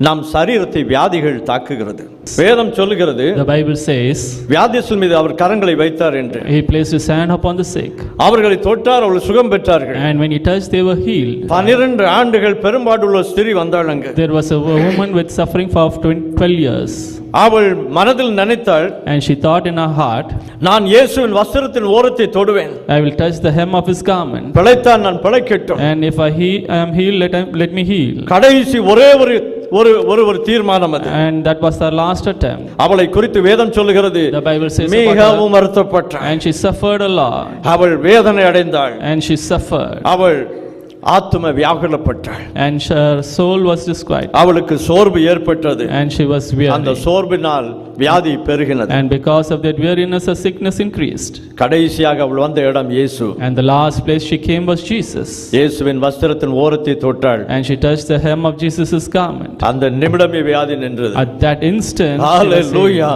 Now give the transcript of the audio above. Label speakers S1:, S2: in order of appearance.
S1: நம் சரீரத்தை வியாதிகள் தாக்குகிறது. வேதம் சொல்லுகிறது,
S2: The Bible says,
S1: வியாதியஸ்தர் மீது அவர் கரங்களை வைத்தார் என்று.
S2: He placed his hand upon the sick.
S1: அவர்களை தொட்டார், அவர்கள் சுகம் பெற்றார்கள்.
S2: And when he touched, they were healed.
S1: 12 ஆண்டுகள் பெரும்பாடுள்ள ஸ்திரீ வந்தாள் அங்கு.
S2: There was a woman with suffering for 12 years.
S1: அவள் மனதில் நினைத்தாள்,
S2: And she thought in her heart,
S1: நான் இயேசுவின் வஸ்திரத்தின் ஓரத்தை தொடுவேன்,
S2: I will touch the hem of his garment.
S1: பிழைத்தான் நான் பிழைக்கட்டும்.
S2: And if I am healed, let me heal.
S1: கடைசி ஒரே ஒரு தீர்மானம் அது.
S2: And that was her last attempt.
S1: அவளை குறித்து வேதம் சொல்லுகிறது,
S2: The Bible says about
S1: மிகவும்
S2: her,
S1: வருத்தப்பட்டாள்.
S2: and she suffered a lot.
S1: அவள் வேதனை அடைந்தாள்.
S2: And she suffered.
S1: அவள் ஆத்தும வியாகுலப்பட்டாள்.
S2: And her soul was disquieted.
S1: அவளுக்கு சோர்வு ஏற்பட்டது.
S2: And she was
S1: அந்த
S2: weary.
S1: சோர்வினால் வியாதி பெருகினது.
S2: And because of that weariness, her sickness increased.
S1: கடைசியாக அவள் வந்த இடம் இயேசு.
S2: And the last place she came was Jesus.
S1: இயேசுவின் வஸ்திரத்தின் ஓரத்தை தொட்டாள்.
S2: And she touched the hem of Jesus' garment.
S1: அந்த நிமிடமே வியாதி நின்றது.
S2: At that instant, she was healed.
S1: Hallelujah.